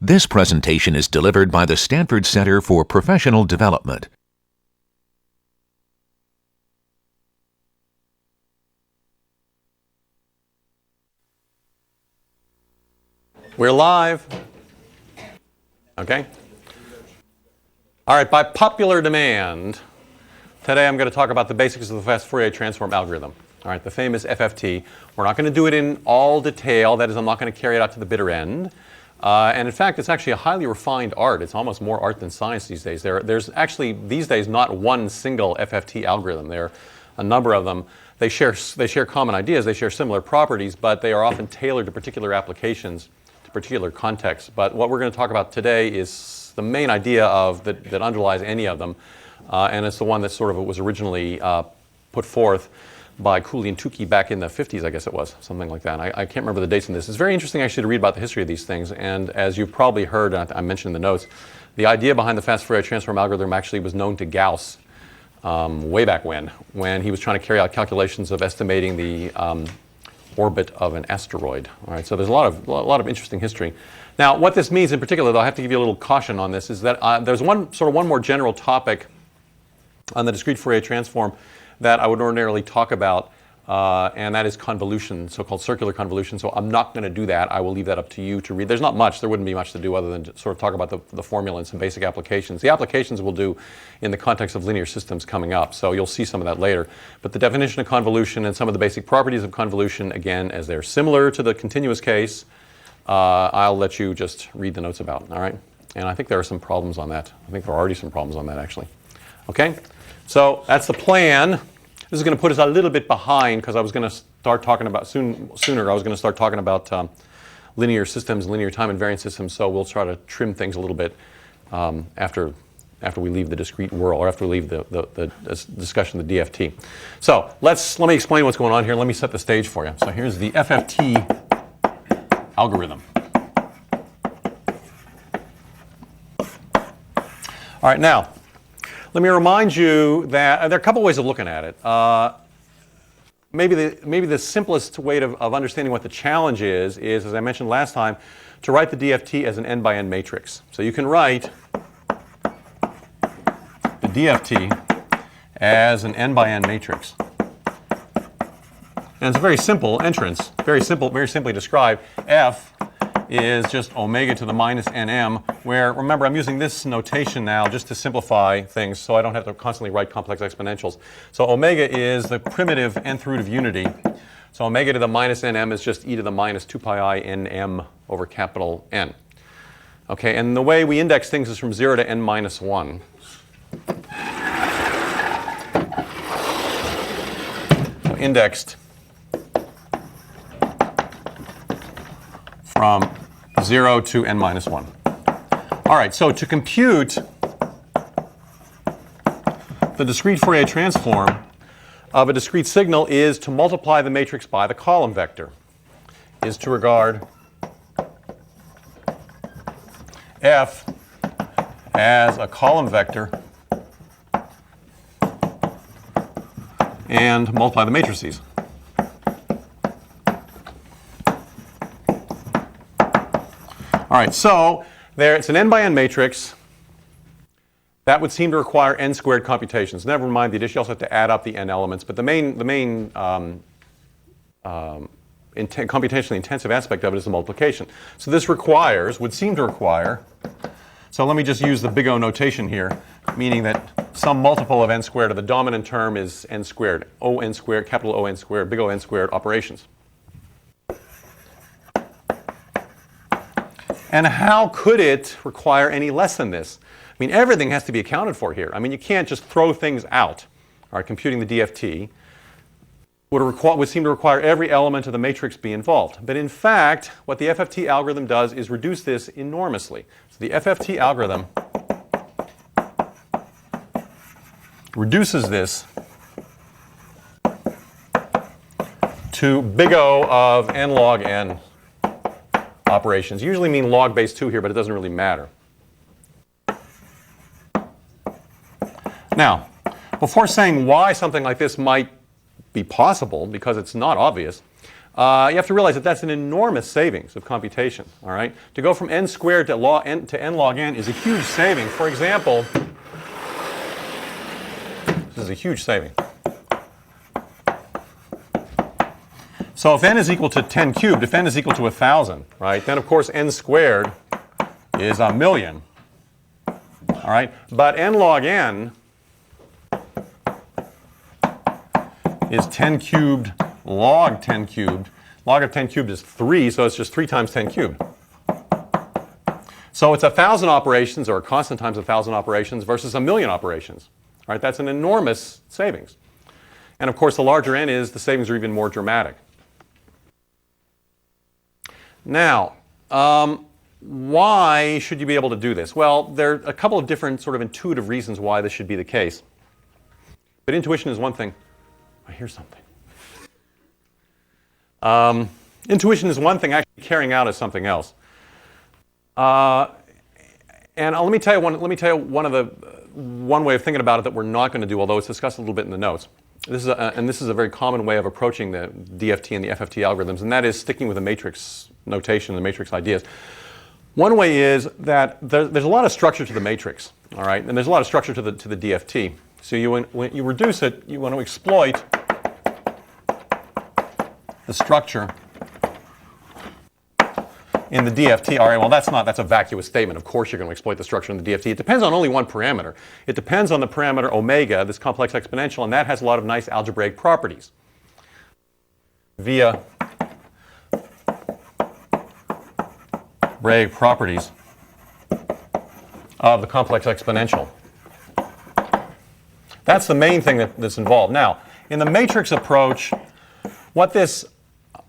This presentation is delivered by the Stanford Center for Professional Development. We're live. Okay. All right, by popular demand, today I'm going to talk about the basics of the fast Fourier transform algorithm. All right, the famous FFT. We're not going to do it in all detail. That is, I'm not going to carry it out to the bitter end. And in fact, it's actually a highly refined art. It's almost more art than science these days. There's actually, these days, not one single FFT algorithm. There are a number of them. They share common ideas. They share similar properties, but they are often tailored to particular applications, to particular contexts. But what we're going to talk about today is the main idea that underlies any of them. And it's the one that sort of was originally put forth by Cooley and Tukey back in the 50s, I guess it was, something like that. I can't remember the dates on this. It's very interesting actually to read about the history of these things. And as you've probably heard, and I mentioned in the notes, the idea behind the fast Fourier transform algorithm actually was known to Gauss way back when he was trying to carry out calculations of estimating the orbit of an asteroid. All right, so there's a lot of interesting history. Now, what this means in particular, though, I have to give you a little caution on this, is that there's one more general topic on the discrete Fourier transform that I would ordinarily talk about, and that is convolution, so-called circular convolution. So I'm not going to do that. I will leave that up to you to read. There's not much. There wouldn't be much to do other than to sort of talk about the formula and some basic applications. The applications we'll do in the context of linear systems coming up, so you'll see some of that later. But the definition of convolution and some of the basic properties of convolution, again, as they're similar to the continuous case, I'll let you just read the notes about, all right? And I think there are some problems on that. I think there are already some problems on that, actually. Okay? So that's the plan. This is going to put us a little bit behind because I was going to start talking about sooner. I was going to start talking about linear systems, linear time invariant systems. So we'll try to trim things a little bit after we leave the discrete world, or after we leave the discussion of the DFT. So let me explain what's going on here. Let me set the stage for you. So here's the FFT algorithm. All right, now, let me remind you that there are a couple ways of looking at it. Maybe the simplest way of understanding what the challenge is, as I mentioned last time, to write the DFT as an n by n matrix. So you can write the DFT as an n by n matrix. And it's a very simple entrance, very simply described. F is just omega to the minus nm, where, remember, I'm using this notation now just to simplify things so I don't have to constantly write complex exponentials. So omega is the primitive nth root of unity. So omega to the minus nm is just e to the minus 2 pi I nm over capital N. Okay, and the way we index things is from 0 to n minus 1. So indexed from 0 to n minus 1. All right, so to compute the discrete Fourier transform of a discrete signal is to multiply the matrix by the column vector, is to regard F as a column vector and multiply the matrices. All right, so it's an n by n matrix. That would seem to require n squared computations. Never mind the addition. You also have to add up the n elements. But the main computationally intensive aspect of it is the multiplication. So this would seem to require, so let me just use the big O notation here, meaning that some multiple of n squared, or the dominant term is n squared, O n squared, capital O n squared, big O n squared operations. And how could it require any less than this? I mean, everything has to be accounted for here. I mean, you can't just throw things out. All right, computing the DFT would seem to require every element of the matrix be involved. But in fact, what the FFT algorithm does is reduce this enormously. So the FFT algorithm reduces this to big O of n log n operations. Usually mean log base 2 here, but it doesn't really matter. Now, before saying why something like this might be possible, because it's not obvious, you have to realize that that's an enormous savings of computation. All right? To go from n squared to n log n is a huge saving. For example, this is a huge saving. So if n is equal to 10 cubed, if n is equal to 1,000, right, then of course n squared is 1,000,000. All right? But n log n is 10 cubed log 10 cubed. Log of 10 cubed is 3, so it's just 3 times 10 cubed. So it's 1,000 operations, or a constant times 1,000 operations, versus 1,000,000 operations. All right? That's an enormous savings. And of course, the larger n is, the savings are even more dramatic. Now, why should you be able to do this? Well, there are a couple of different sort of intuitive reasons why this should be the case. But intuition is one thing. I hear something. Intuition is one thing, actually carrying out is something else. And let me tell you one way of thinking about it that we're not going to do, although it's discussed a little bit in the notes. This is a very common way of approaching the DFT and the FFT algorithms, and that is sticking with the matrix notation, the matrix ideas. One way is that there's a lot of structure to the matrix, all right, and there's a lot of structure to the DFT. So when you reduce it, you want to exploit the structure in the DFT. All right, well, that's a vacuous statement. Of course you're going to exploit the structure in the DFT. It depends on only one parameter. It depends on the parameter omega, this complex exponential, and that has a lot of nice algebraic properties via algebraic properties of the complex exponential. That's the main thing that's involved. Now, in the matrix approach, what this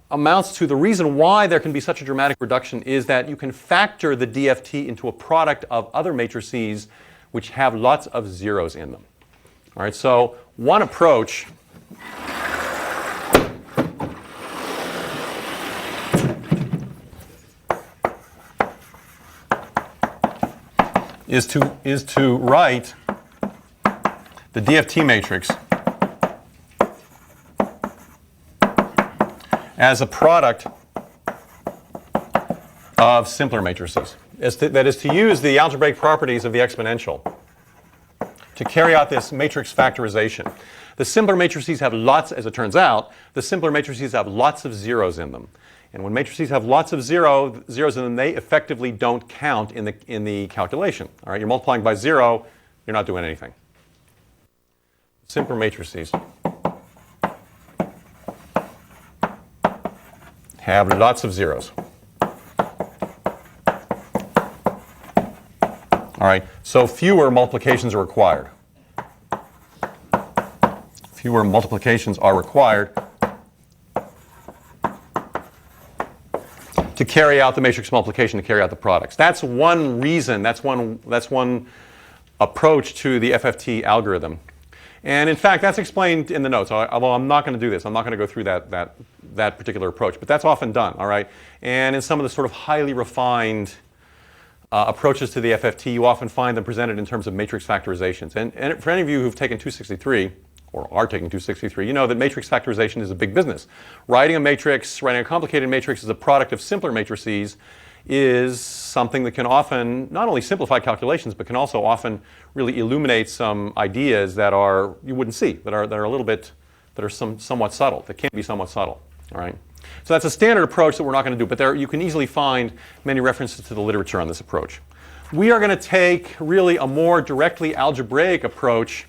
amounts to, the reason why there can be such a dramatic reduction is that you can factor the DFT into a product of other matrices which have lots of zeros in them. All right, so one approach is to write the DFT matrix as a product of simpler matrices. That is, to use the algebraic properties of the exponential to carry out this matrix factorization. The simpler matrices have lots, as it turns out, the simpler matrices have lots of zeros in them. And when matrices have lots of zeros in them, they effectively don't count in the calculation. All right, you're multiplying by 0, you're not doing anything. Simpler matrices have lots of zeros. All right, so fewer multiplications are required. Fewer multiplications are required to carry out the matrix multiplication, to carry out the products. That's one reason, that's one approach to the FFT algorithm. And in fact, that's explained in the notes, although I'm not going to do this. I'm not going to go through that particular approach, but that's often done, all right? And in some of the sort of highly refined approaches to the FFT, you often find them presented in terms of matrix factorizations. And for any of you who've taken 263, or are taking 263, you know that matrix factorization is a big business. Writing a complicated matrix as a product of simpler matrices is something that can often not only simplify calculations, but can also often really illuminate some ideas that you wouldn't see, that are somewhat subtle, that can be somewhat subtle. All right? So that's a standard approach that we're not going to do, but you can easily find many references to the literature on this approach. We are going to take really a more directly algebraic approach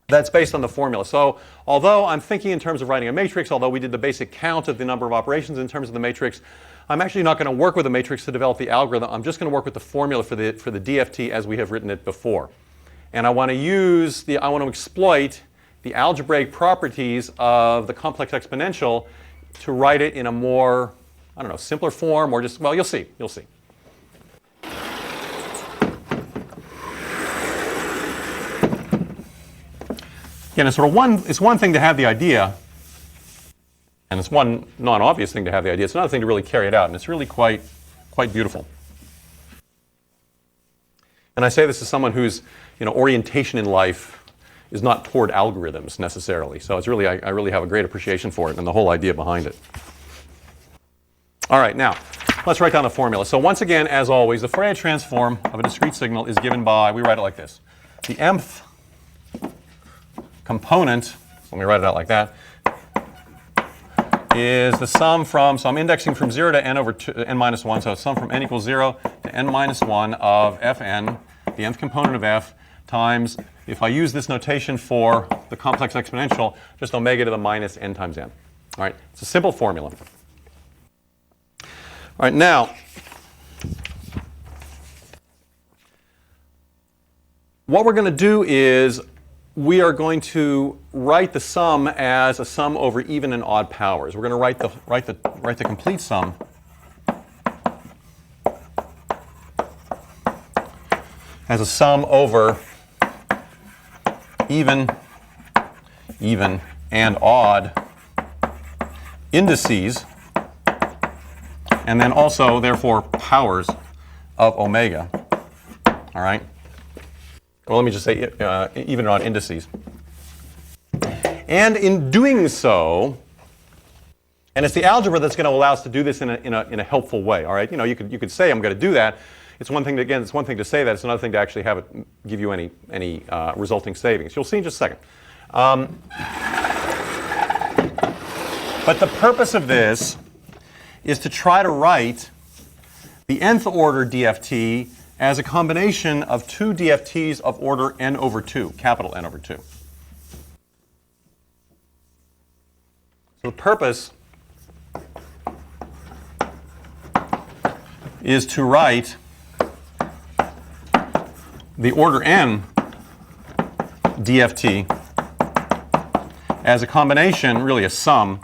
that's based on the formula. So although I'm thinking in terms of writing a matrix, although we did the basic count of the number of operations in terms of the matrix, I'm actually not going to work with a matrix to develop the algorithm. I'm just going to work with the formula for the DFT as we have written it before. And I want to exploit the algebraic properties of the complex exponential to write it in a more, simpler form, or just, well, you'll see. Again, it's one thing to have the idea, and it's one non-obvious thing to have the idea. It's another thing to really carry it out, and it's really quite beautiful. And I say this as someone whose orientation in life is not toward algorithms necessarily. So it's really, I really have a great appreciation for it and the whole idea behind it. All right, now let's write down the formula. So once again, as always, the Fourier transform of a discrete signal is given by, we write it like this. The mth component, let me write it out like that, is the sum from, so I'm indexing from 0 to n over n minus 1, so it's sum from n equals 0 to n minus 1 of fn, the nth component of f, times, if I use this notation for the complex exponential, just omega to the minus n times n. All right, it's a simple formula. All right, now, what we're going to do is we are going to write the sum as a sum over even and odd powers. We're going to write the complete sum as a sum over even, and odd indices, and then also, therefore, powers of omega. All right? Well, let me just say even and odd indices. And in doing so, and it's the algebra that's going to allow us to do this in a helpful way. All right? You know, you could say I'm going to do that. It's one thing to, again, it's one thing to say that. It's another thing to actually have it give you any resulting savings. You'll see in just a second. But the purpose of this is to try to write the nth order DFT as a combination of two DFTs of order n over 2, capital N over 2. So the purpose is to write the order n DFT as a combination, really a sum,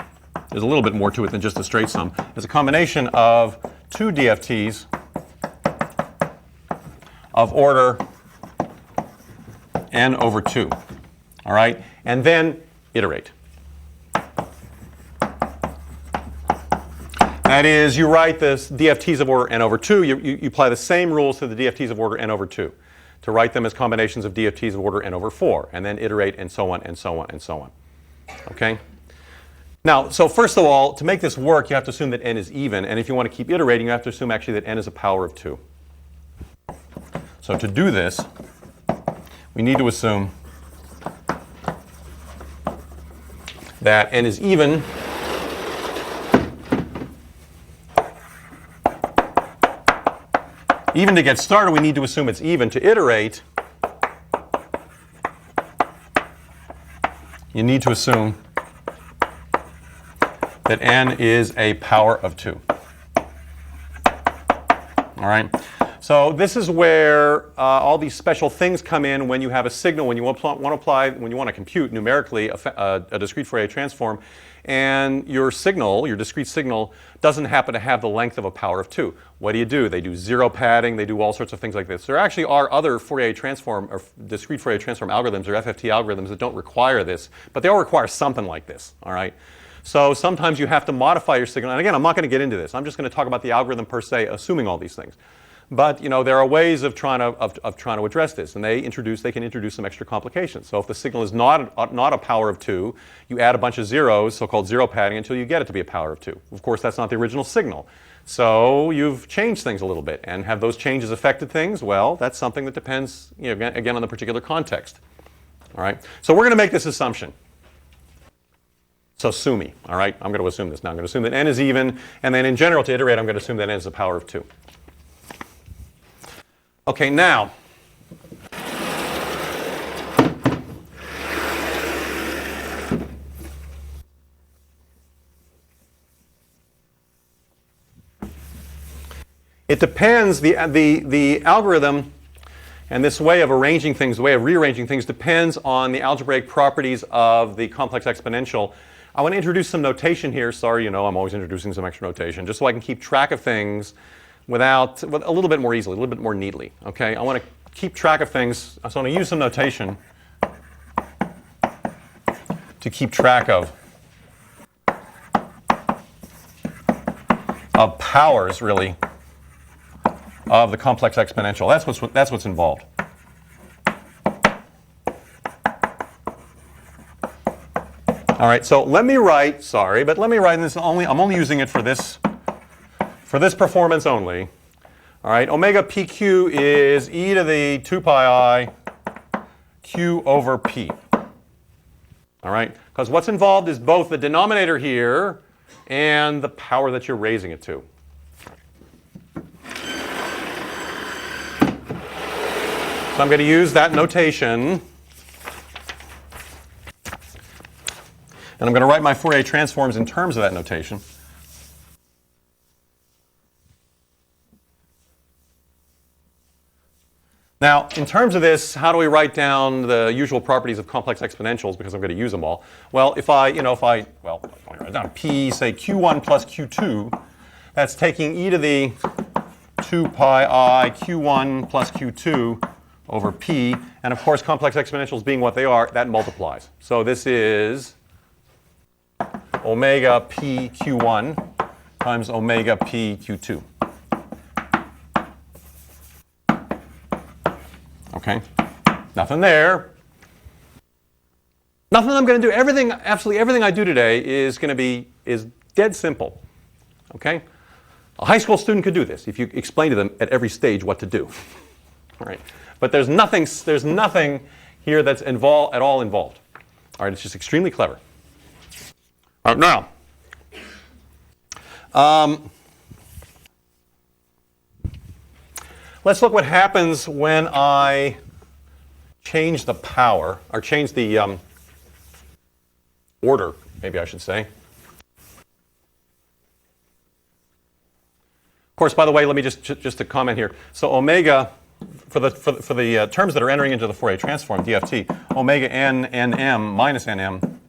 there's a little bit more to it than just a straight sum, as a combination of two DFTs of order n over 2. All right? And then iterate. That is, you write the DFTs of order n over 2. You apply the same rules to the DFTs of order n over 2 to write them as combinations of DFTs of order n over 4, and then iterate, and so on, and so on, and so on. Okay? Now, so first of all, to make this work, you have to assume that n is even, and if you want to keep iterating, you have to assume actually that n is a power of 2. So to do this, we need to assume that n is even Even to get started, we need to assume it's even. To iterate, you need to assume that n is a power of 2. All right? So this is where all these special things come in when you have a signal, when you want to compute numerically a discrete Fourier transform, and your signal, your discrete signal, doesn't happen to have the length of a power of 2. What do? They do zero padding. They do all sorts of things like this. There actually are other Fourier transform or discrete Fourier transform algorithms or FFT algorithms that don't require this, but they all require something like this. All right. So sometimes you have to modify your signal. And again, I'm not going to get into this. I'm just going to talk about the algorithm per se, assuming all these things. But you know, there are ways of trying to address this, and they can introduce some extra complications. So if the signal is not a power of 2, you add a bunch of zeros, so-called zero padding, until you get it to be a power of 2. Of course, that's not the original signal. So you've changed things a little bit, and have those changes affected things? Well, that's something that depends, you know, again on the particular context. All right. So we're going to make this assumption. So sue me. All right. I'm going to assume this now. I'm going to assume that n is even, and then in general, to iterate, I'm going to assume that n is a power of 2. Okay, now, it depends, the algorithm and this way of arranging things, the way of rearranging things, depends on the algebraic properties of the complex exponential. I want to introduce some notation here. Sorry, you know, I'm always introducing some extra notation, just so I can keep track of things with a little bit more easily, a little bit more neatly. Okay, I want to keep track of things, so I'm going to use some notation to keep track of powers, really, of the complex exponential. That's what's involved. All right, so let me write, sorry, but let me write this only, I'm only using it for this performance only. All right, omega pq is e to the 2 pi I q over p. All right, because what's involved is both the denominator here and the power that you're raising it to. So I'm going to use that notation. And I'm going to write my Fourier transforms in terms of that notation. Now, in terms of this, how do we write down the usual properties of complex exponentials, because I'm going to use them all? Well, if I write down p, say q1 plus q2, that's taking e to the 2 pi I q1 plus q2 over p. And of course, complex exponentials being what they are, that multiplies. So this is omega p q1 times omega p q2. Okay, nothing there. Nothing I'm going to do. Everything, absolutely everything I do today is dead simple. Okay, a high school student could do this if you explain to them at every stage what to do. All right, but there's nothing here that's at all involved. All right, it's just extremely clever. All right, now, let's look what happens when I change the power, or change the order, maybe I should say. Of course, by the way, let me just a comment here. So omega, for the terms that are entering into the Fourier transform, DFT, omega n nm minus nm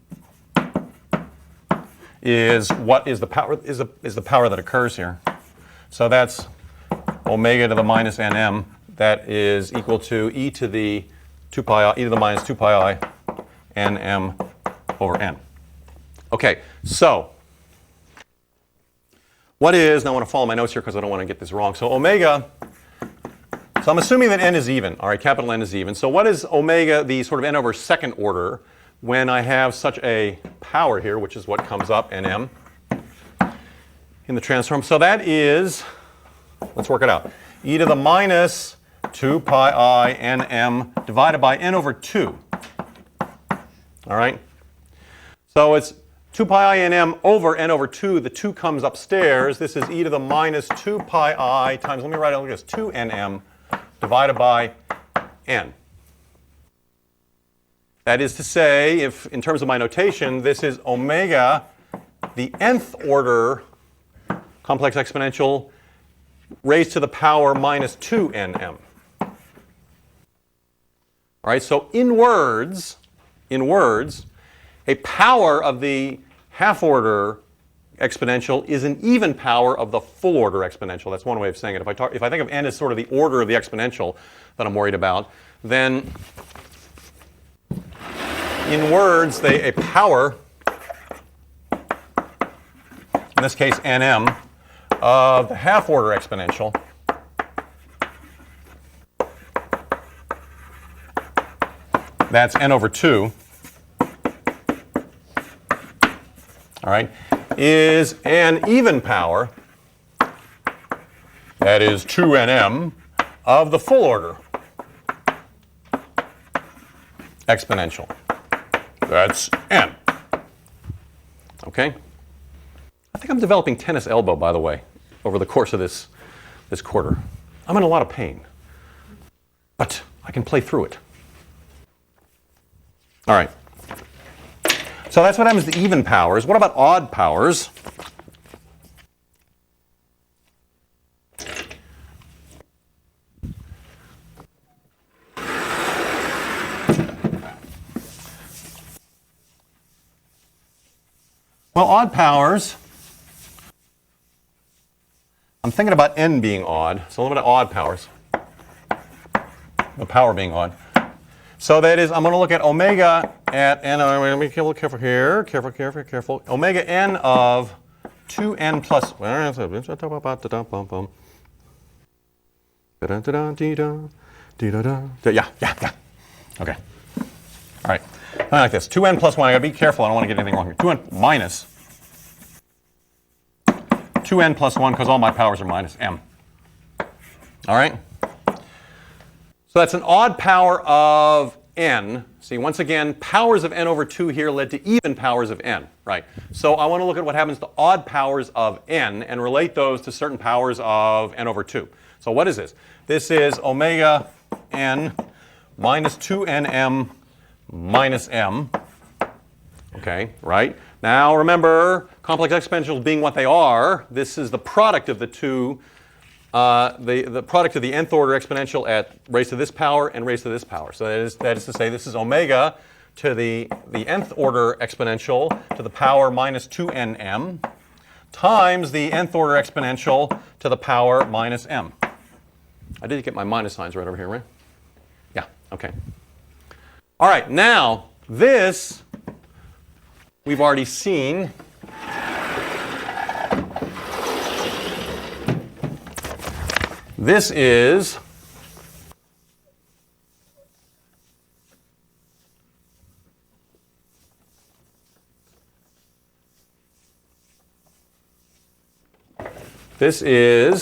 is what is the power is the power that occurs here. So that's omega to the minus nm. That is equal to e to the 2 pi I, e to the minus 2 pi I nm over n. Okay, so what is, now I want to follow my notes here because I don't want to get this wrong. So omega, so I'm assuming that n is even. All right, capital N is even. So what is omega, the sort of n over second order, when I have such a power here, which is what comes up, nm, in the transform? So that is, let's work it out, e to the minus 2 pi I nm divided by n over 2. All right? So it's 2 pi I nm over n over 2. The 2 comes upstairs. This is e to the minus 2 pi I times, let me write it like this, 2 nm divided by n. That is to say, if in terms of my notation, this is omega, the nth order complex exponential raised to the power minus 2 nm. All right, so in words, a power of the half order exponential is an even power of the full order exponential. That's one way of saying it. If I think of n as sort of the order of the exponential that I'm worried about, then in words, a power, in this case nm, of the half order exponential that's n over 2, all right, is an even power, that is 2 nm, of the full order exponential. That's n. Okay? I think I'm developing tennis elbow, by the way, over the course of this quarter. I'm in a lot of pain, but I can play through it. All right. So that's what happens to even powers. What about odd powers? Well, odd powers, I'm thinking about n being odd, so a little bit of odd powers, the power being odd. So that is, I'm going to look at omega at n, let me be a little careful here, careful. Omega n of 2n plus, yeah, okay. All right. like this. 2n plus 1. I got to be careful. I don't want to get anything wrong here. 2n minus 2n plus 1, because all my powers are minus m. All right? So that's an odd power of n. See, once again, powers of n over 2 here led to even powers of n. Right? So I want to look at what happens to odd powers of n and relate those to certain powers of n over 2. So what is this? This is omega n minus 2nm minus m. Okay, right? Now remember, complex exponentials being what they are, this is the product of the two, the product of the nth order exponential at raised to this power and raised to this power. So that is to say, this is omega to the nth order exponential to the power minus 2nm times the nth order exponential to the power minus m. I did get my minus signs right over here, right? Yeah, okay. All right, now this we've already seen. This is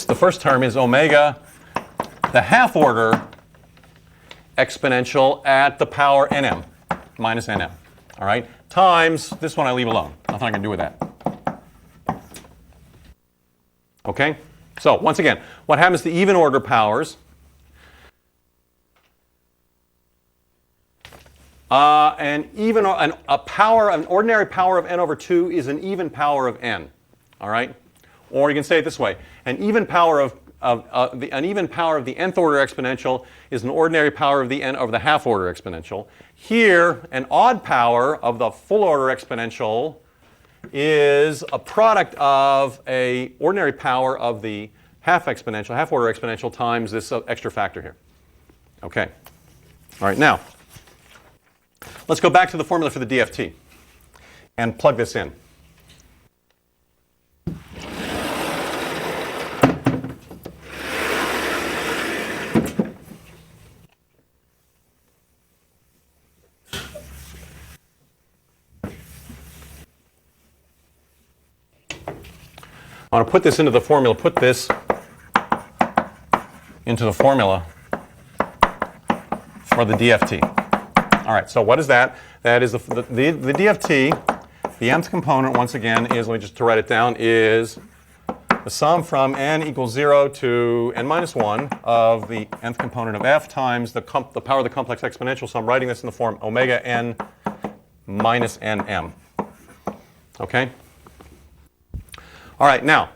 the first term is omega, the half order exponential at the power nm minus nm. All right, times this one I leave alone. Nothing I can do with that. Okay, so once again, what happens to even order powers? An ordinary power of n over 2 is an even power of n. All right, or you can say it this way: an even power of the nth order exponential is an ordinary power of the n over the half order exponential. Here, an odd power of the full order exponential is a product of an ordinary power of the half order exponential times this extra factor here. Okay. All right, now let's go back to the formula for the DFT and plug this in. I want to put this into the formula, put this into the formula for the DFT. All right, so what is that? That is the DFT, the nth component, once again, is, let me just to write it down, is the sum from n equals 0 to n minus 1 of the nth component of f times the power of the complex exponential. So I'm writing this in the form omega n minus nm. Okay? All right, now,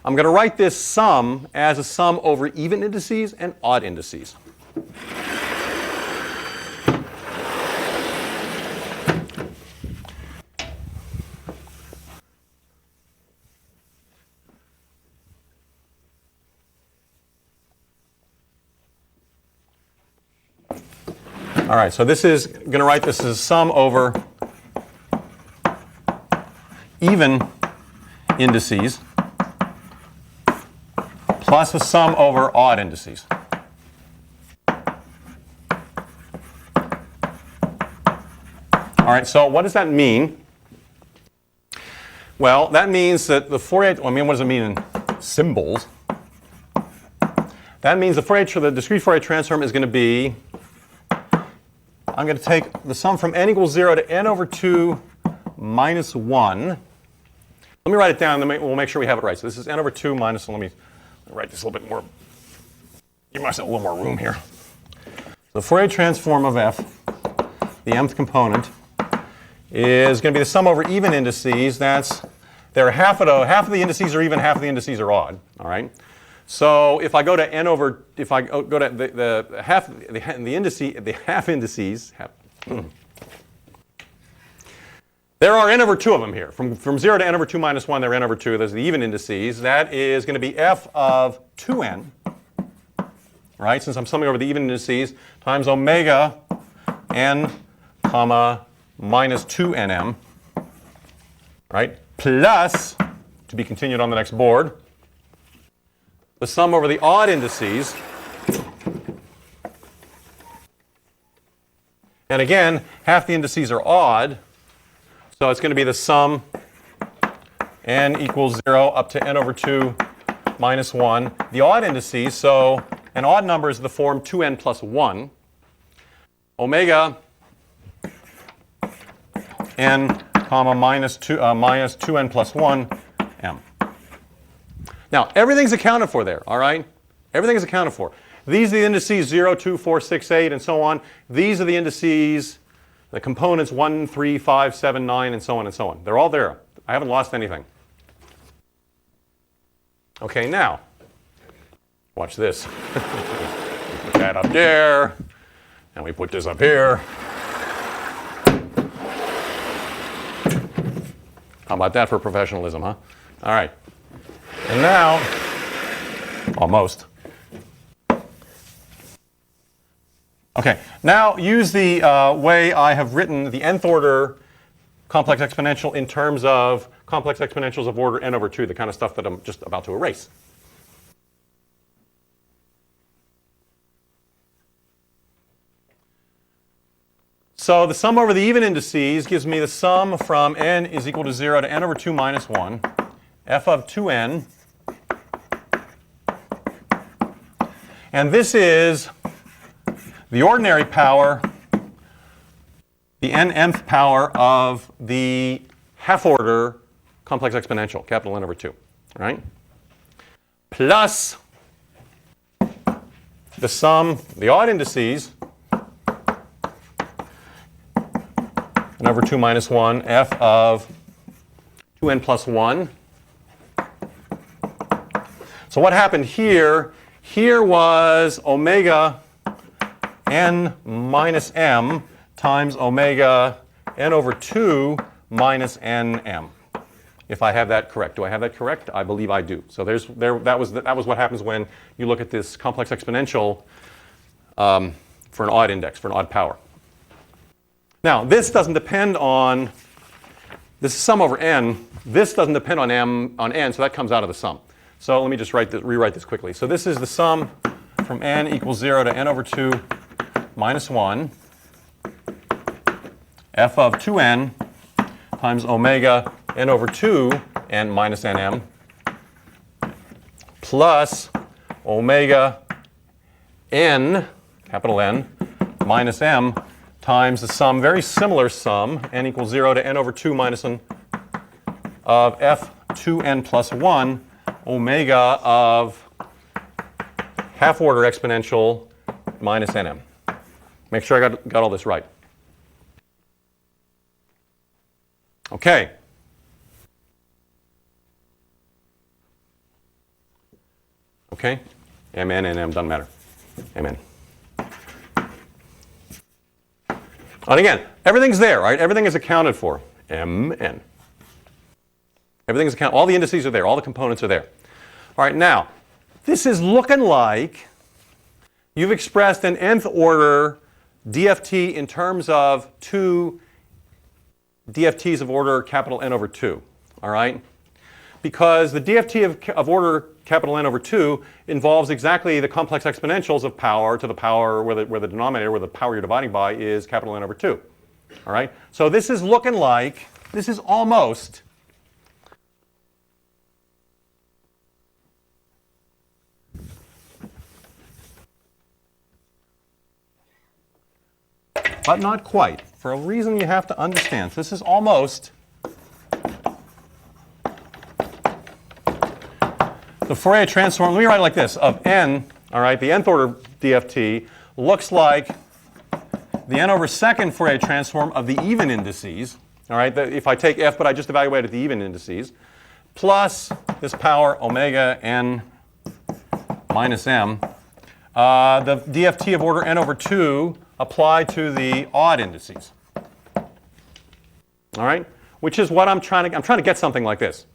I'm going to write this sum as a sum over even indices and odd indices. All right, so this is going to write this as a sum over even indices plus a sum over odd indices. All right, so what does that mean? Well, that means that the Fourier, what does it mean in symbols? That means the discrete Fourier transform is going to be, I'm going to take the sum from n equals 0 to n over 2 minus 1. Let me write it down, then we'll make sure we have it right. So this is n over 2 minus, let me write this a little bit more, give myself a little more room here. The Fourier transform of f, the mth component, is going to be the sum over even indices. That's, half of the indices are even, half of the indices are odd. All right. So if I go to the half indices, there are n over 2 of them here. From 0 to n over 2 minus 1, there are n over 2. Those are the even indices. That is going to be f of 2n, right? Since I'm summing over the even indices, times omega n comma minus 2nm, right? Plus, to be continued on the next board, the sum over the odd indices And again, half the indices are odd. So it's going to be the sum n equals 0 up to n over 2 minus 1. The odd indices, so an odd number is the form 2n plus 1. Omega n comma minus 2n plus 1 m. Now, everything's accounted for there, all right? Everything is accounted for. These are the indices 0, 2, 4, 6, 8, and so on. These are the indices, the components 1, 3, 5, 7, 9, and so on and so on. They're all there. I haven't lost anything. Okay, now, watch this. Put that up there, and we put this up here. How about that for professionalism, huh? All right. And now, almost. Okay, now use the way I have written the nth order complex exponential in terms of complex exponentials of order n over 2, the kind of stuff that I'm just about to erase. So the sum over the even indices gives me the sum from n is equal to 0 to n over 2 minus 1, f of 2n. And this is the ordinary power, the nth power of the half order complex exponential, capital N over 2, right? Plus the sum, the odd indices, n over 2 minus 1, f of 2n plus 1. So what happened here? Here was omega n minus m times omega n over 2 minus nm. If I have that correct. Do I have that correct? I believe I do. So that was what happens when you look at this complex exponential for an odd index, for an odd power. Now, this doesn't depend on, this is sum over n. This doesn't depend on n, so that comes out of the sum. So let me just rewrite this quickly. So this is the sum from n equals 0 to n over 2 minus 1, f of 2n times omega n over 2 n minus nm plus omega n, capital N, minus m times the sum, very similar sum, n equals 0 to n over 2 minus n of f 2n plus 1 omega of half order exponential minus nm. Make sure I got all this right. Okay. Okay. Mn and m doesn't matter. Mn. And again, everything's there, right? Everything is accounted for. Mn. Everything is accounted. All the indices are there. All the components are there. All right. Now, this is looking like you've expressed an nth order DFT in terms of two DFTs of order capital N over 2. All right? Because the DFT of order capital N over 2 involves exactly the complex exponentials of power to the power where the denominator, where the power you're dividing by, is capital N over 2. All right? So this is looking like, this is almost but not quite, for a reason you have to understand. This is almost the Fourier transform. Let me write it like this: of n, all right, the nth order DFT looks like the n over second Fourier transform of the even indices. All right, if I take f, but I just evaluated the even indices, plus this power omega n minus m, the DFT of order n over 2 applied to the odd indices. All right, which is what I'm trying to get something like this.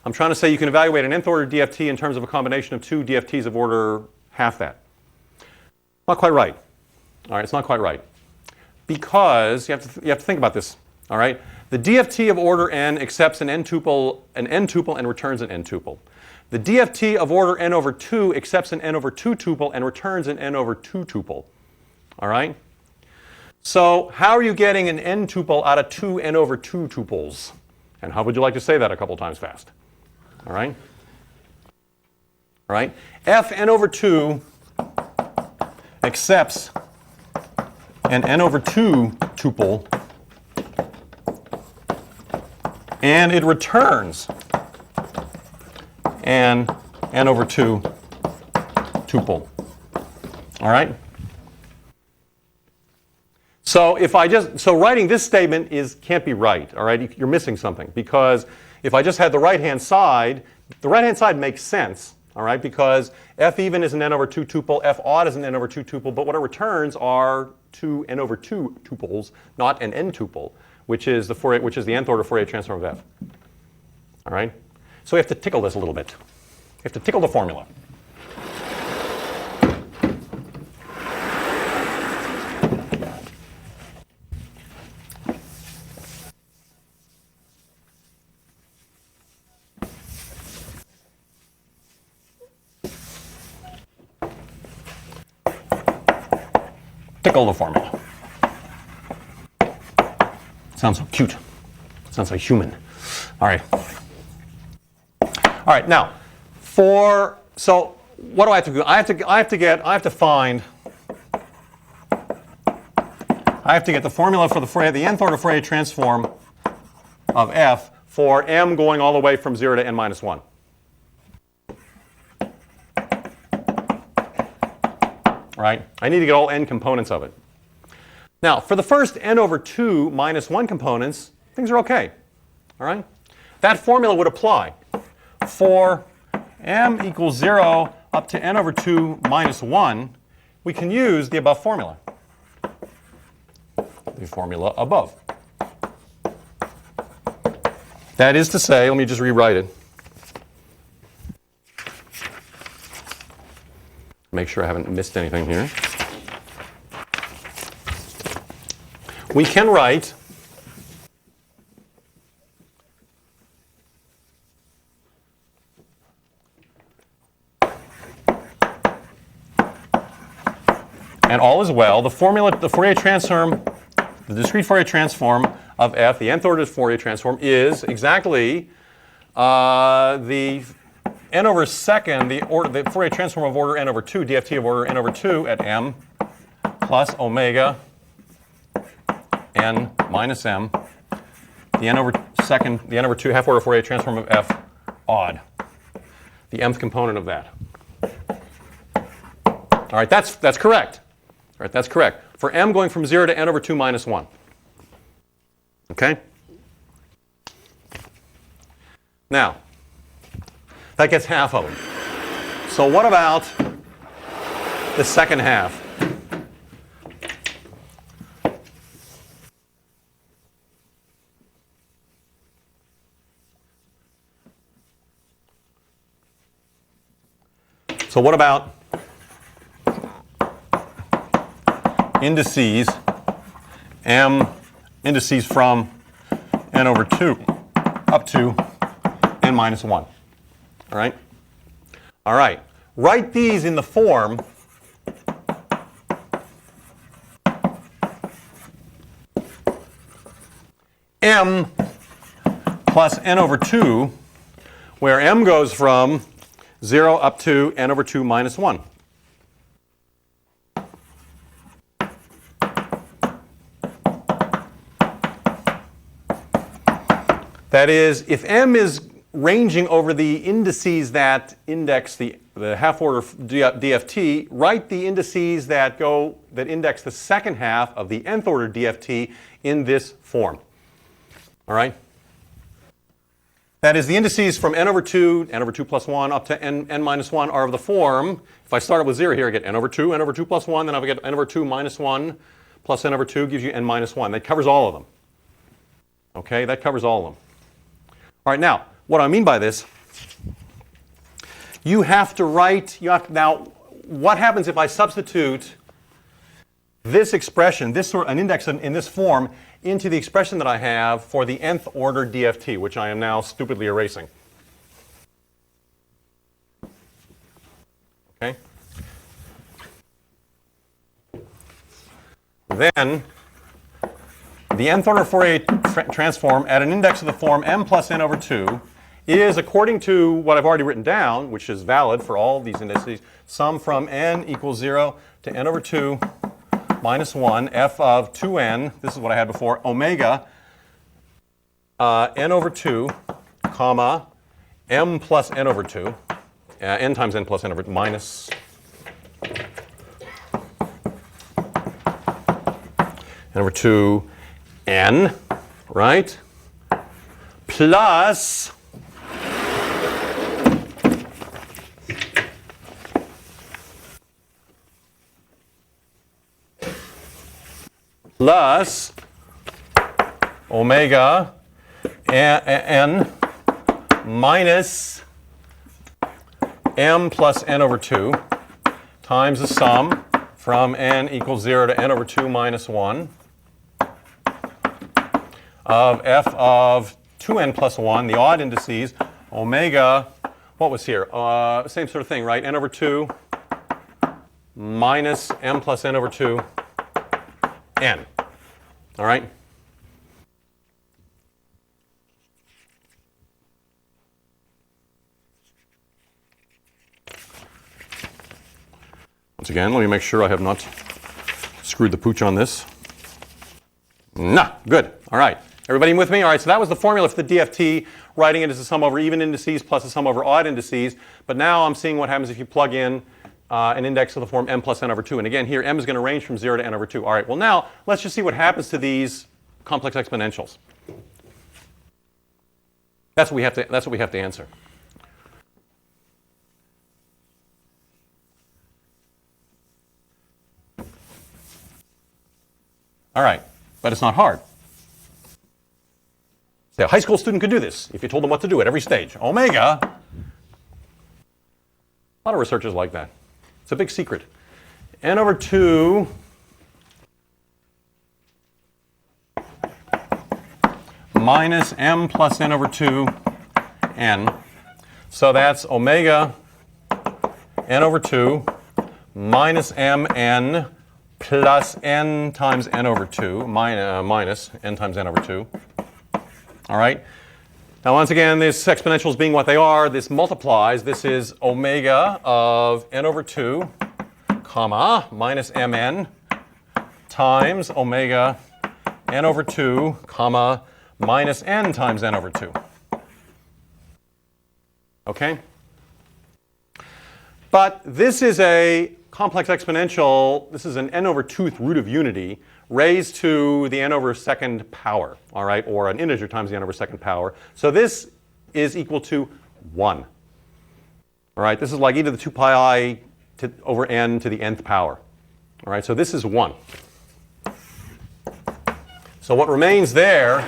I'm trying to say you can evaluate an nth order DFT in terms of a combination of two DFTs of order half that. Not quite right. All right, it's not quite right. Because you have to think about this. All right, the DFT of order n accepts an n tuple and returns an n tuple. The DFT of order n over 2 accepts an n over 2 tuple and returns an n over 2 tuple. All right? So how are you getting an n tuple out of two n over 2 tuples? And how would you like to say that a couple times fast? All right? All right? F n over 2 accepts an n over 2 tuple, and it returns an n over 2 tuple. All right? So writing this statement can't be right, all right? You're missing something, because if I just had the right-hand side makes sense, all right? Because f even is an n over 2 tuple, f odd is an n over 2 tuple, but what it returns are two n over 2 tuples, not an n tuple, which is the nth order Fourier transform of f. All right? So we have to tickle this a little bit. We have to tickle the formula. Tickle the formula. Sounds so cute. Sounds so human. All right. All right. Now, so what do I have to do? I have to get the formula for the nth order Fourier transform of f for m going all the way from 0 to n minus 1. Right? I need to get all n components of it. Now, for the first n over 2 minus 1 components, things are okay. All right? That formula would apply. For m equals 0 up to n over 2 minus 1, we can use the above formula. The formula above. That is to say, let me just rewrite it. Make sure I haven't missed anything here. We can write and all is well. The formula, the Fourier transform, the discrete Fourier transform of f, the nth order Fourier transform, is exactly the n over second, the Fourier transform of order n over 2, dft of order n over 2 at m plus omega n minus m, the n over second, the n over 2 half order Fourier transform of f odd, the mth component of that. All right, that's correct. All right, that's correct. For m going from 0 to n over 2 minus 1. Okay? Now, that gets half of them. So what about the second half? So what about indices, indices from n over 2 up to n minus 1? All right? All right. Write these in the form m plus n over 2, where m goes from 0 up to n over 2 minus 1. That is, if m is ranging over the indices that index the half order DFT, write the indices that index the second half of the nth order DFT in this form. All right? That is, the indices from n over 2 plus 1, up to n minus 1 are of the form. If I start with 0 here, I get n over 2 plus 1, then I get n over 2 minus 1 plus n over 2 gives you n minus 1. That covers all of them. Okay, that covers all of them. All right, now, what I mean by this, you have to write, now, what happens if I substitute this expression, an index in this form, into the expression that I have for the nth order DFT, which I am now stupidly erasing? Okay? Then the nth order Fourier transform at an index of the form m plus n over 2 is, according to what I've already written down, which is valid for all of these indices, sum from n equals 0 to n over 2 minus 1 f of 2n, this is what I had before, omega n over 2, comma, m plus n over 2, n times n plus n over 2 minus n over 2 n, right, plus omega n minus m plus n over 2 times the sum from n equals 0 to n over 2 minus 1 of f of 2n plus 1, the odd indices, omega, what was here? Same sort of thing, right? N over 2 minus m plus n over 2 n. All right? Once again, let me make sure I have not screwed the pooch on this. Nah, good. All right. Everybody with me? All right, so that was the formula for the DFT, writing it as a sum over even indices plus a sum over odd indices. But now I'm seeing what happens if you plug in an index of the form m plus n over 2. And again, here m is going to range from 0 to n over 2. All right, well now let's just see what happens to these complex exponentials. That's what we have to answer. All right, but it's not hard. So a high school student could do this if you told them what to do at every stage. Omega. A lot of researchers like that. It's a big secret. N over 2 minus m plus n over 2 n. So that's omega n over 2 minus m n plus n times n over 2 minus n times n over 2. All right. Now once again, this exponentials being what they are, this multiplies. This is omega of n over 2, comma, minus mn times omega n over 2, comma, minus n times n over 2. Okay? But this is a complex exponential. This is an n over 2th root of unity raised to the n over second power, all right, or an integer times the n over second power. So this is equal to 1. All right, this is like e to the 2 pi I over n to the nth power. All right, so this is 1. So what remains there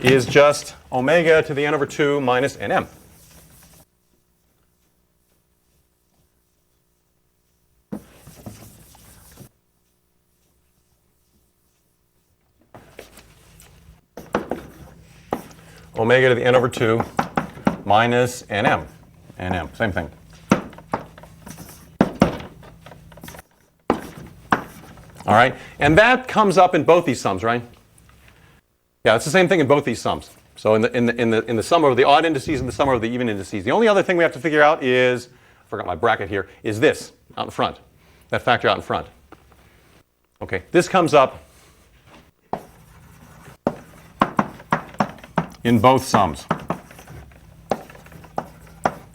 is just omega to the n over 2 minus nm. Omega to the n over 2 minus nm. Nm, same thing. All right, and that comes up in both these sums, right? Yeah, it's the same thing in both these sums. So in the sum over the odd indices and the sum over the even indices. The only other thing we have to figure out is, I forgot my bracket here, is this out in front, that factor out in front. Okay, this comes up in both sums,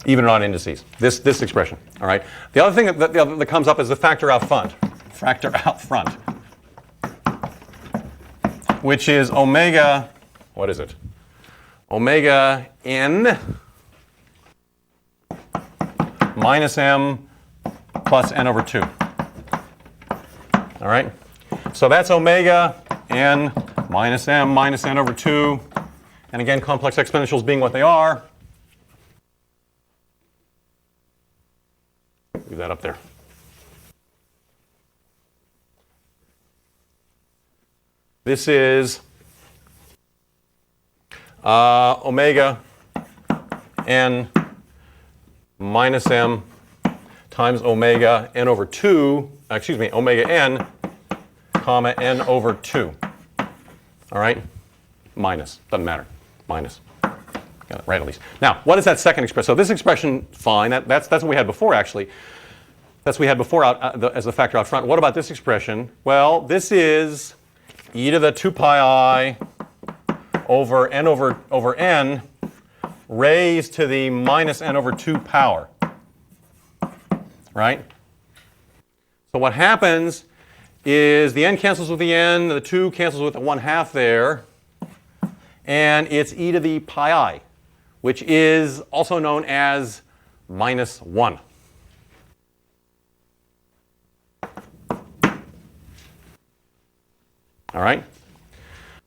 even and odd indices. This expression. All right. The other thing that comes up is the factor out front. Factor out front, which is omega. What is it? Omega n minus m plus n over 2. All right. So that's omega n minus m minus n over 2. And again, complex exponentials being what they are. Leave that up there. This is omega n minus m times omega n over 2, omega n comma, n over 2. All right? Minus. Doesn't matter. Minus. Got it right at least. Now, what is that second expression? So this expression, fine. That's what we had before, actually. That's what we had before as the factor out front. What about this expression? Well, this is e to the 2 pi I over n raised to the minus n over 2 power. Right? So what happens is the n cancels with the n, the 2 cancels with the 1/2 there, and it's e to the pi I, which is also known as minus 1. All right?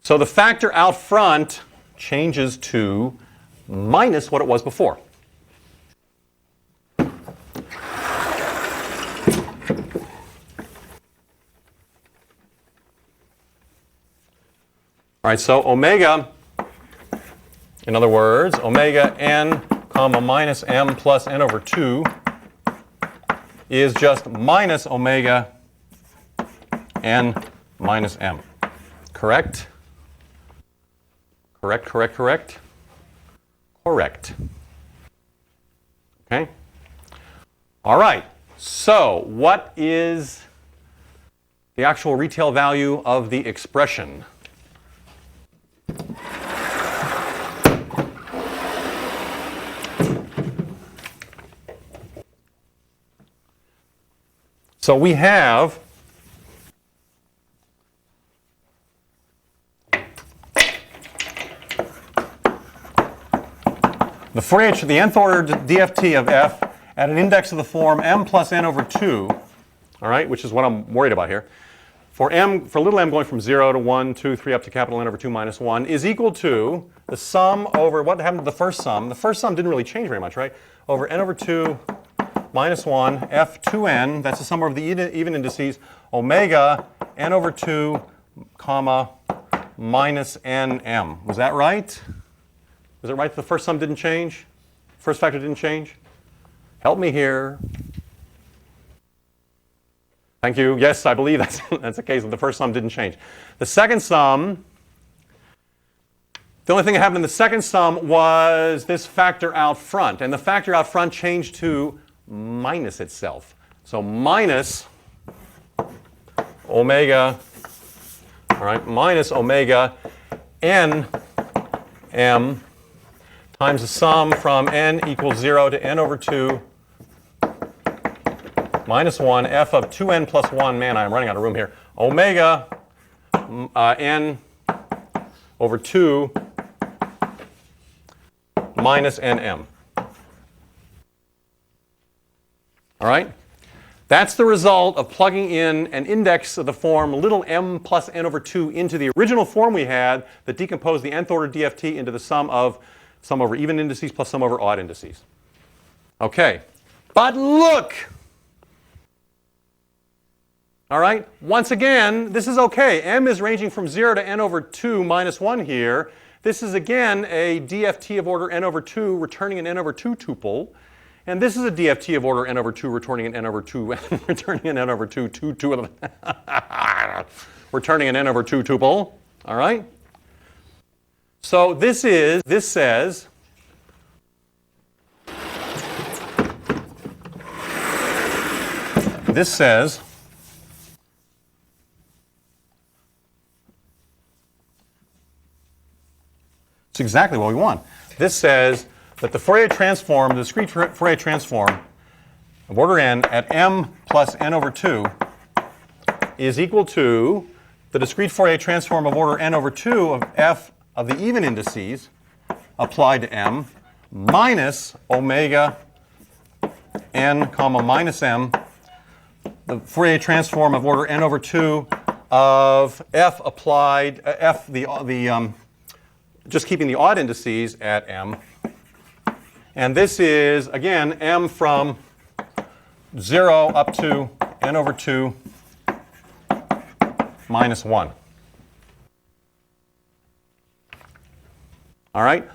So the factor out front changes to minus what it was before. All right, so omega, in other words, omega n comma minus m plus n over 2 is just minus omega n minus m. Correct? Correct, correct, correct? Correct. Okay? All right. So what is the actual retail value of the expression? So we have the nth order DFT of f at an index of the form m plus n over 2, all right, which is what I'm worried about here. For little m going from 0 to 1, 2, 3 up to capital N over 2 minus 1 is equal to the sum over, what happened to the first sum? The first sum didn't really change very much, right? Over n over 2 minus 1 f2n, that's the sum over the even indices, omega n over 2 comma minus nm. Was that right? Was it right that the first sum didn't change? First factor didn't change? Help me here. Thank you. Yes, I believe that's the case, that the first sum didn't change. The second sum, the only thing that happened in the second sum was this factor out front. And the factor out front changed to minus itself. So minus omega, all right, minus omega n m times the sum from n equals 0 to n over 2 minus 1 f of 2n plus 1. Man, I'm running out of room here. Omega n over 2 minus nm. All right? That's the result of plugging in an index of the form little m plus n over 2 into the original form we had that decomposed the nth order DFT into the sum over even indices plus sum over odd indices. Okay. But look! All right? Once again, this is okay. M is ranging from 0 to n over 2 minus 1 here. This is again a DFT of order n over 2 returning an n over 2 tuple. And this is a DFT of order n over 2 returning an n over 2 returning an n over 2 returning an n over 2 tuple. All right? So this says it's exactly what we want. This says that the Fourier transform, the discrete Fourier transform of order n at m plus n over 2 is equal to the discrete Fourier transform of order n over 2 of f of the even indices applied to m minus omega n comma minus m, the Fourier transform of order n over 2 of f applied, just keeping the odd indices at m. And this is, again, m from 0 up to n over 2 minus 1. All right?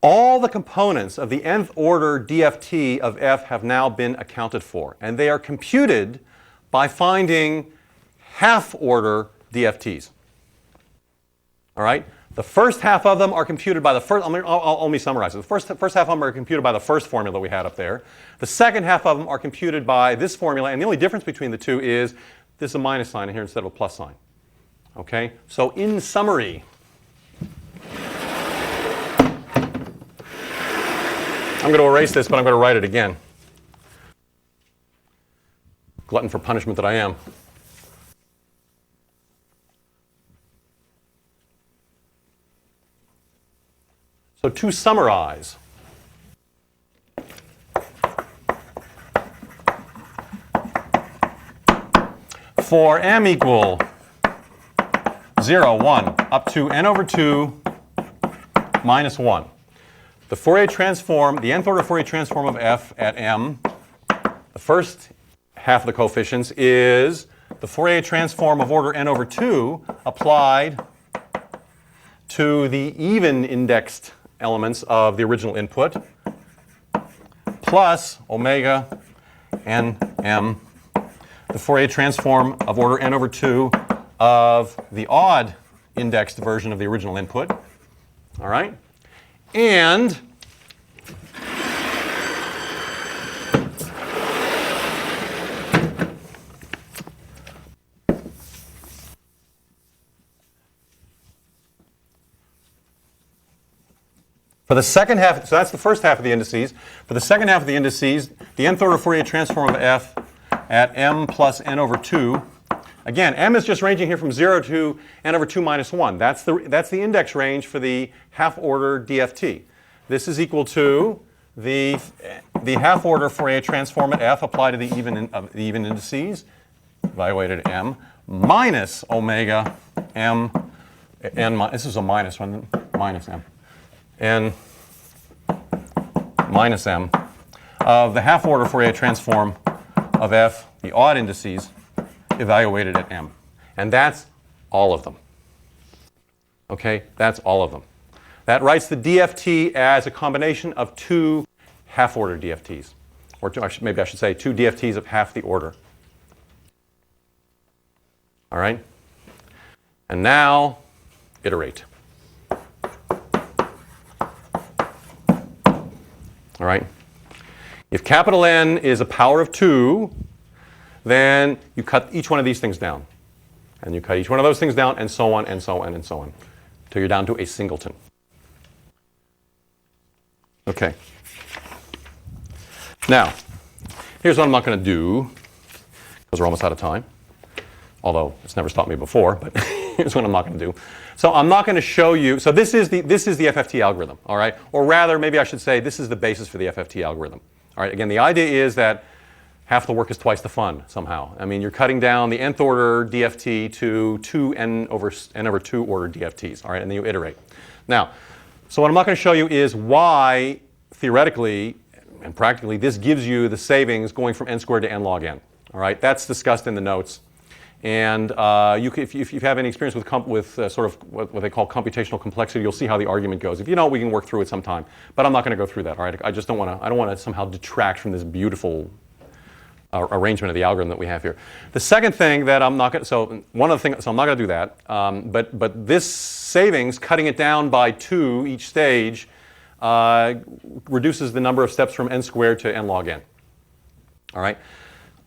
All the components of the nth order DFT of f have now been accounted for. And they are computed by finding half-order DFTs. All right? The first half of them are computed by the first, let me summarize it. The first half of them are computed by the first formula we had up there. The second half of them are computed by this formula, and the only difference between the two is this is a minus sign here instead of a plus sign. Okay? So in summary, I'm going to erase this, but I'm going to write it again. Glutton for punishment that I am. So to summarize, for m equal 0, 1, up to n over 2 minus 1, the Fourier transform, the nth order Fourier transform of f at m, the first half of the coefficients is the Fourier transform of order n over 2 applied to the even indexed elements of the original input plus omega n m, the Fourier transform of order n over 2 of the odd indexed version of the original input. All right? And for the second half, so that's the first half of the indices. For the second half of the indices, the nth order Fourier transform of f at m plus n over 2. Again, m is just ranging here from 0 to n over 2 minus 1. That's the index range for the half-order DFT. This is equal to the half-order Fourier transform at f applied to the even indices, evaluated at m, minus omega m, this is a minus one, minus m, n minus m of the half-order Fourier transform of f, the odd indices, evaluated at m. And that's all of them. Okay, that's all of them. That writes the DFT as a combination of two half-order DFTs. Or maybe I should say two DFTs of half the order. All right? And now, iterate. All right? If capital N is a power of 2, then you cut each one of these things down. And you cut each one of those things down, and so on, and so on, and so on, until you're down to a singleton. Okay. Now, here's what I'm not going to do, because we're almost out of time. Although it's never stopped me before, but here's what I'm not going to do. So I'm not going to show you. So this is the FFT algorithm, all right? Or rather, maybe I should say this is the basis for the FFT algorithm. All right. Again, the idea is that half the work is twice the fun somehow. I mean, you're cutting down the nth order DFT to two n over 2 order DFTs, all right? And then you iterate. Now, so what I'm not going to show you is why theoretically and practically this gives you the savings going from n squared to n log n. All right. That's discussed in the notes. And if you have any experience with sort of what they call computational complexity, you'll see how the argument goes. If you don't, we can work through it sometime. But I'm not going to go through that. All right? I just don't want to. I don't want to somehow detract from this beautiful arrangement of the algorithm that we have here. The second thing that I'm not going to. So one of the things. So I'm not going to do that. But this savings, cutting it down by 2 each stage, reduces the number of steps from n squared to n log n. All right.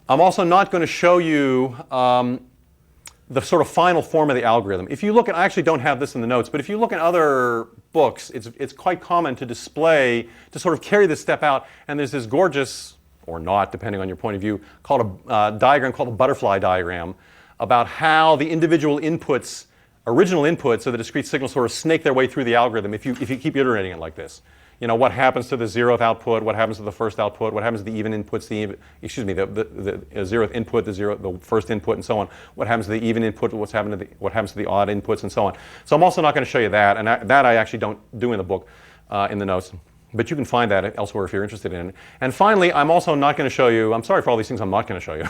I'm also not going to show you the sort of final form of the algorithm. If you look at, I actually don't have this in the notes, but if you look at other books, it's quite common to display, to sort of carry this step out, and there's this gorgeous, or not, depending on your point of view, called a diagram called a butterfly diagram about how the individual inputs, original inputs of the discrete signal sort of snake their way through the algorithm if you keep iterating it like this. You know, what happens to the 0th output, what happens to the first output, what happens to the even inputs, the 0th input, the first input, and so on. What happens to the even input, what happens to the odd inputs, and so on. So I'm also not going to show you that, and that I actually don't do in the book, in the notes. But you can find that elsewhere if you're interested in it. And finally, I'm also not going to show you, I'm sorry for all these things I'm not going to show you.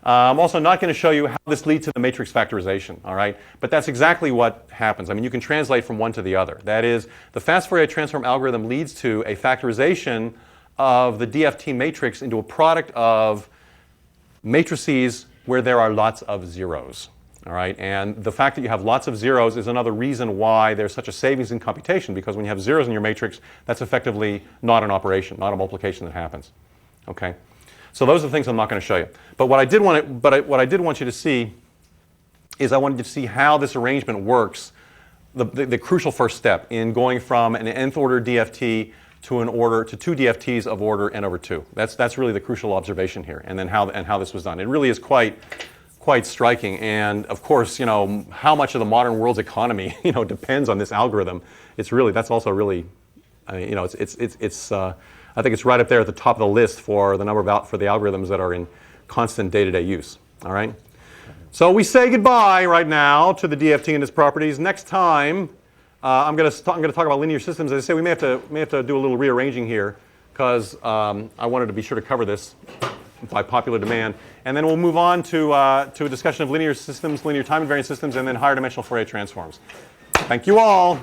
I'm also not going to show you how this leads to the matrix factorization, all right? But that's exactly what happens. I mean, you can translate from one to the other. That is, the fast Fourier transform algorithm leads to a factorization of the DFT matrix into a product of matrices where there are lots of zeros. All right, and the fact that you have lots of zeros is another reason why there's such a savings in computation, because when you have zeros in your matrix, that's effectively not an operation, not a multiplication that happens. Okay, so those are the things I'm not going to show you. But what I did want you to see is I wanted you to see how this arrangement works, the crucial first step in going from an nth order DFT to two DFTs of order n over 2. That's really the crucial observation here, and then how this was done. It really is quite striking, and of course, how much of the modern world's economy, depends on this algorithm. That's also really, I think it's right up there at the top of the list for the for the algorithms that are in constant day-to-day use. All right. So we say goodbye right now to the DFT and its properties. Next time, I'm going to talk about linear systems. As I say, we may have to do a little rearranging here, because I wanted to be sure to cover this by popular demand. And then we'll move on to a discussion of linear systems, linear time invariant systems, and then higher dimensional Fourier transforms. Thank you all.